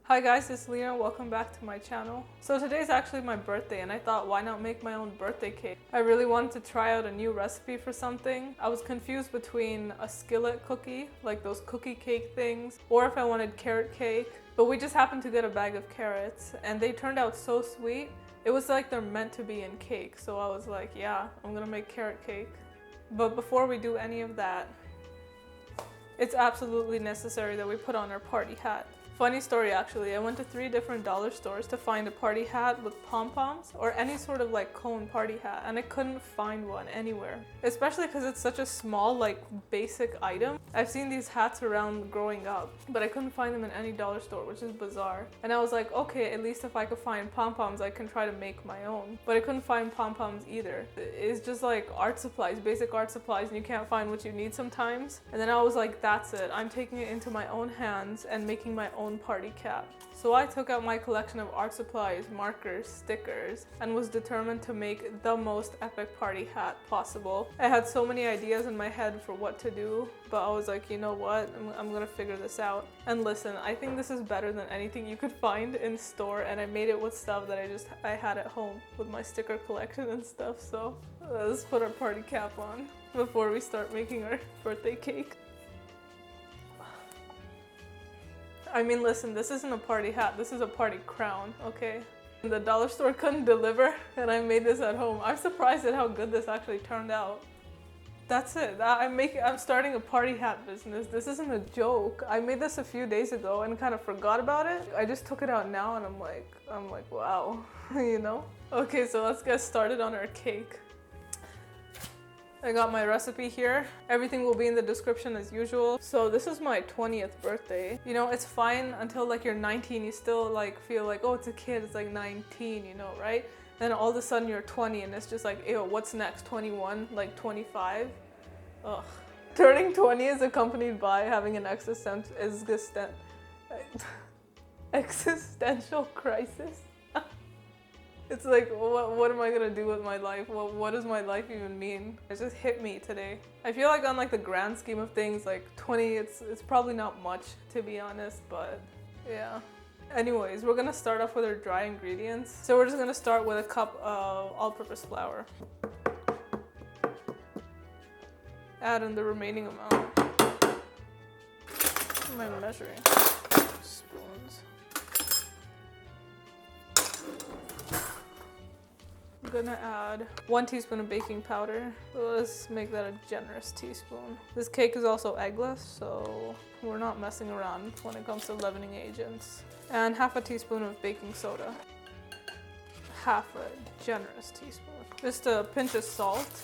Hi guys, it's Leena. Welcome back to my channel. So today's actually my birthday and I thought why not make my own birthday cake? I really wanted to try out a new recipe for something. I was confused between a skillet cookie, like those cookie cake things, or if I wanted carrot cake. But we just happened to get a bag of carrots and they turned out so sweet. It was like they're meant to be in cake. So I was like, yeah, I'm gonna make carrot cake. But before we do any of that, it's absolutely necessary that we put on our party hat. Funny story actually, I went to 3 different dollar stores to find a party hat with pom-poms or any sort of like cone party hat, and I couldn't find one anywhere. Especially because it's such a small, like basic item. I've seen these hats around growing up, but I couldn't find them in any dollar store, which is bizarre. And I was like, okay, at least if I could find pom-poms, I can try to make my own. But I couldn't find pom-poms either. It's just like art supplies, basic art supplies, and you can't find what you need sometimes. And then I was like, that's it. I'm taking it into my own hands and making my own party cap. So I took out my collection of art supplies, markers, stickers, and was determined to make the most epic party hat possible. I had so many ideas in my head for what to do, but I was like, you know what, I'm gonna figure this out. And listen, I think this is better than anything you could find in store, and I made it with stuff that I had at home with my sticker collection and stuff. So let's put our party cap on before we start making our birthday cake. I mean, listen, this isn't a party hat, this is a party crown, okay? The dollar store couldn't deliver, and I made this at home. I'm surprised at how good this actually turned out. That's it. I'm starting a party hat business. This isn't a joke. I made this a few days ago and kind of forgot about it. I just took it out now and I'm like, wow, you know? Okay, so let's get started on our cake. I got my recipe here. Everything will be in the description as usual. So this is my 20th birthday. You know, it's fine until like you're 19, you still like feel like, oh, it's a kid, it's like 19, you know, right? Then all of a sudden you're 20 and it's just like, ew, what's next? 21, like 25? Ugh. Turning 20 is accompanied by having an existential crisis. It's like, what am I gonna do with my life? What does my life even mean? It just hit me today. I feel like on like the grand scheme of things, like 20, it's probably not much to be honest, but yeah. Anyways, we're gonna start off with our dry ingredients. So we're just gonna start with a cup of all-purpose flour. Add in the remaining amount. What am I measuring? Spoons. I'm gonna add 1 teaspoon of baking powder. Let's make that a generous teaspoon. This cake is also eggless, so we're not messing around when it comes to leavening agents. And half a teaspoon of baking soda. Half a generous teaspoon. Just a pinch of salt.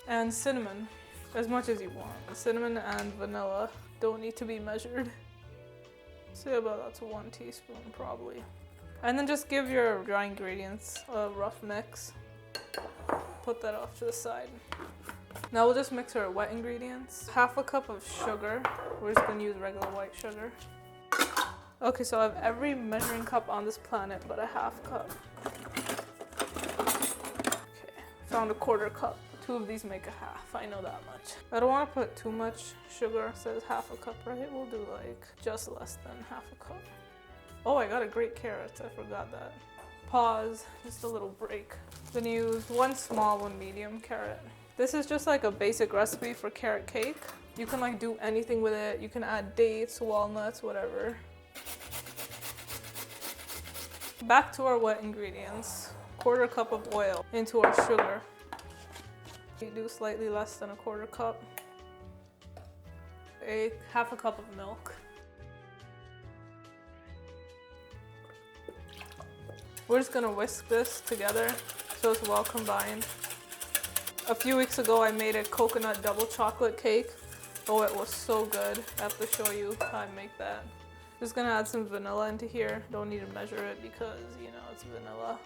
And cinnamon, as much as you want. Cinnamon and vanilla don't need to be measured. Say about that's 1 teaspoon probably. And then just give your dry ingredients a rough mix. Put that off to the side. Now we'll just mix our wet ingredients. Half a cup of sugar. We're just gonna use regular white sugar. Okay, so I have every measuring cup on this planet but a half cup. Okay, found a 1/4 cup. 2 of these make a half, I know that much. I don't want to put too much sugar, it says half a cup, right? We'll do like just less than half a cup. Oh, I got a great carrot, I forgot that. Pause, just a little break. I'm gonna use 1 small, 1 medium carrot. This is just like a basic recipe for carrot cake. You can like do anything with it. You can add dates, walnuts, whatever. Back to our wet ingredients. 1/4 cup of oil into our sugar. You do slightly less than a 1/4 cup. Half a cup of milk. We're just gonna whisk this together so it's well combined. A few weeks ago I made a coconut double chocolate cake. Oh, it was so good. I have to show you how I make that. Just gonna add some vanilla into here. Don't need to measure it because, you know, it's vanilla.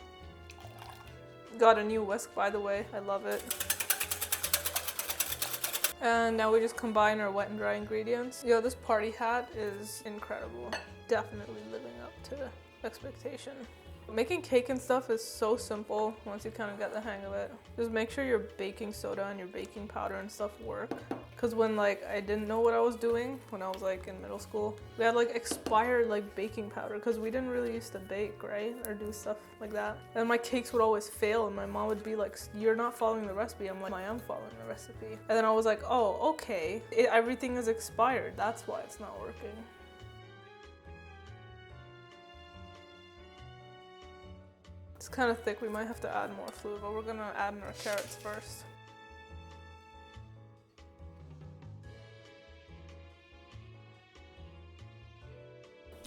Got a new whisk, by the way. I love it. And now we just combine our wet and dry ingredients. Yo, this party hat is incredible. Definitely living up to expectation. Making cake and stuff is so simple once you kind of get the hang of it. Just make sure your baking soda and your baking powder and stuff work, Because when like I didn't know what I was doing when I was like in middle school, we had like expired like baking powder because we didn't really used to bake, right? Or do stuff like that. And my cakes would always fail and my mom would be like, you're not following the recipe. I'm like, I am following the recipe. And then I was like, oh, okay. Everything is expired. That's why it's not working. It's kind of thick. We might have to add more fluid, but we're gonna add in our carrots first.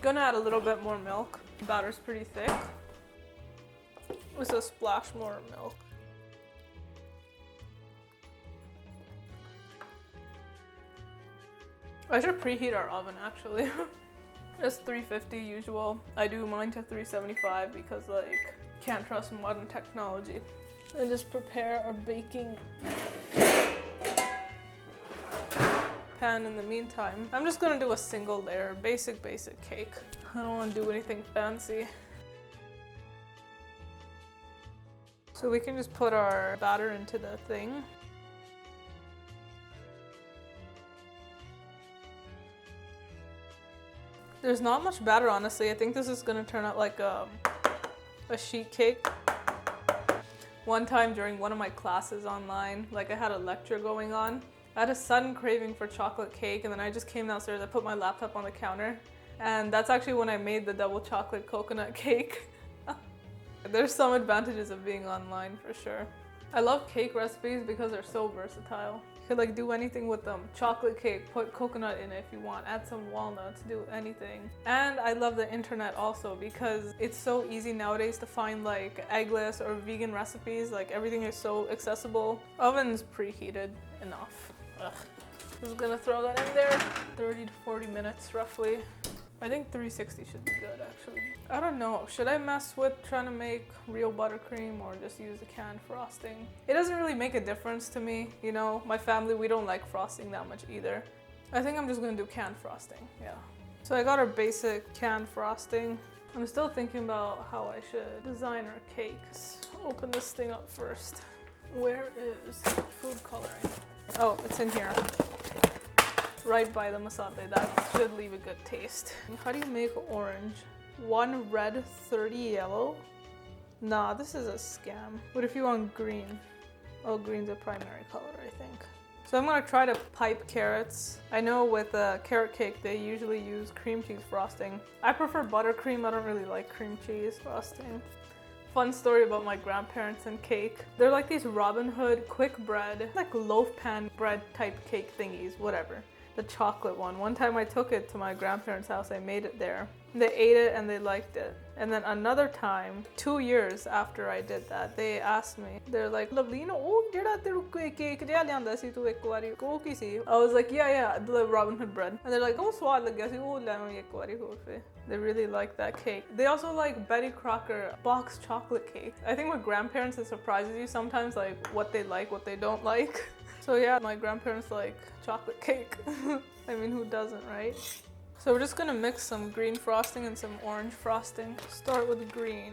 Gonna add a little bit more milk. The batter's pretty thick. With a splash more milk. I should preheat our oven actually. It's 350 usual. I do mine to 375 because like can't trust modern technology. And just prepare our baking pan in the meantime. I'm just gonna do a single layer, basic cake. I don't want to do anything fancy. So we can just put our batter into the thing. There's not much batter, honestly. I think this is gonna turn out like a sheet cake. One time during one of my classes online, like I had a lecture going on, I had a sudden craving for chocolate cake and then I just came downstairs, I put my laptop on the counter, and that's actually when I made the double chocolate coconut cake. There's some advantages of being online for sure. I love cake recipes because they're so versatile. You could like do anything with them. Chocolate cake, put coconut in it if you want, add some walnuts, do anything. And I love the internet also because it's so easy nowadays to find like eggless or vegan recipes. Like everything is so accessible. Oven's preheated enough. Ugh. Just gonna throw that in there. 30 to 40 minutes roughly. I think 360 should be good actually. I don't know, should I mess with trying to make real buttercream or just use the canned frosting? It doesn't really make a difference to me, you know? My family, we don't like frosting that much either. I think I'm just gonna do canned frosting, yeah. So I got our basic canned frosting. I'm still thinking about how I should design our cakes. Open this thing up first. Where is food coloring? Oh, it's in here. Right by the wasabi. That should leave a good taste. How do you make orange? 1 red, 30 yellow? Nah, this is a scam. What if you want green? Oh, green's a primary color, I think. So I'm gonna try to pipe carrots. I know with a carrot cake, they usually use cream cheese frosting. I prefer buttercream. I don't really like cream cheese frosting. Fun story about my grandparents and cake. They're like these Robin Hood quick bread, like loaf pan bread type cake thingies, whatever. The chocolate one. One time I took it to my grandparents' house, I made it there. They ate it and they liked it. And then another time, 2 years after I did that, they asked me, they're like, Leena, oh, jehda tero cake reha lianda si tu ek wari, oh ki si? I was like, yeah, the Robin Hood bread. And they're like, oh, swad lag gaya si, oh, le aao ek wari ਹੋਰ fe. They really like that cake. They also like Betty Crocker box chocolate cake. I think with grandparents it surprises you sometimes, like what they like, what they don't like. So yeah, my grandparents like chocolate cake. I mean, who doesn't, right? So we're just gonna mix some green frosting and some orange frosting. Start with green.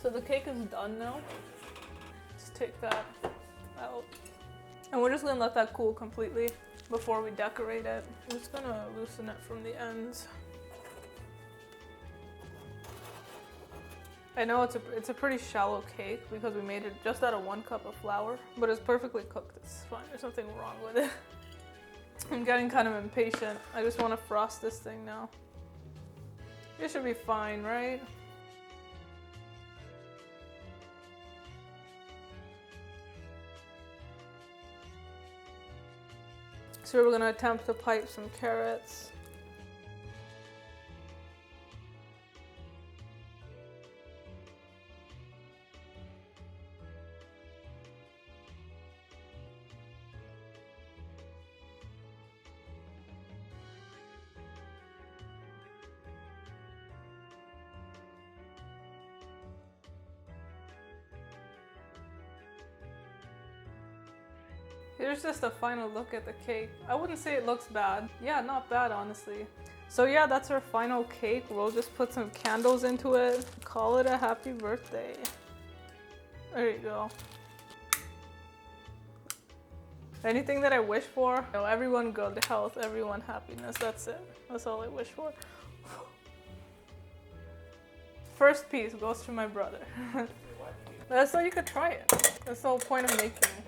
So the cake is done now. Just take that out. And we're just gonna let that cool completely before we decorate it. I'm just gonna loosen it from the ends. I know it's a pretty shallow cake because we made it just out of 1 cup of flour, but it's perfectly cooked. It's fine. There's nothing wrong with it. I'm getting kind of impatient. I just want to frost this thing now. It should be fine, right? So we're gonna attempt to pipe some carrots. Here's just a final look at the cake. I wouldn't say it looks bad. Yeah, not bad, honestly. So yeah, that's our final cake. We'll just put some candles into it. Call it a happy birthday. There you go. Anything that I wish for? You know, everyone good health, everyone happiness. That's it. That's all I wish for. First piece goes to my brother. That's so you could try it. That's the whole point of making it.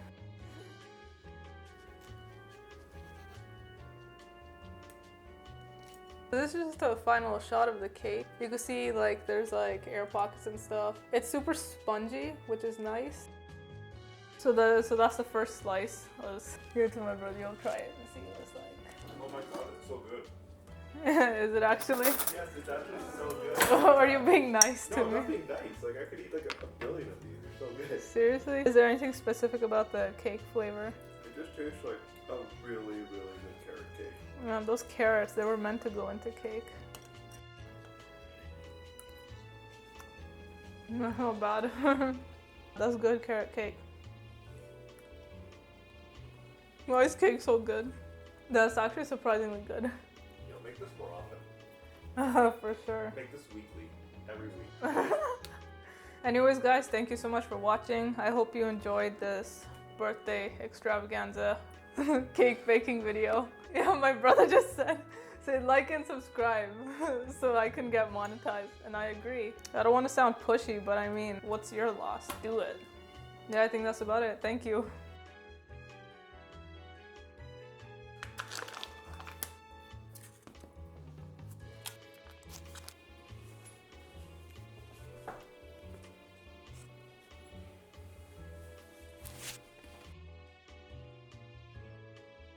This is just a final shot of the cake. You can see like there's like air pockets and stuff. It's super spongy, which is nice. So that's the first slice. Let's give it to my brother. You'll try it and see what it's like. Oh my god, it's so good. Is it actually? Yes, it's actually so good. Are you being nice to No, me? I'm not being nice. Like I could eat like a billion of these. They're so good. Seriously? Is there anything specific about the cake flavor? It just tastes like a really, really good carrot cake. Yeah, those carrots, they were meant to go into cake. Not bad. That's good carrot cake. Why is cake so good? That's actually surprisingly good. You know, make this more often. For sure. Make this weekly. Every week. Anyways, guys, thank you so much for watching. I hope you enjoyed this birthday extravaganza cake baking video. Yeah, my brother just said like and subscribe so I can get monetized, and I agree. I don't want to sound pushy, but I mean, what's your loss? Do it. Yeah, I think that's about it. Thank you.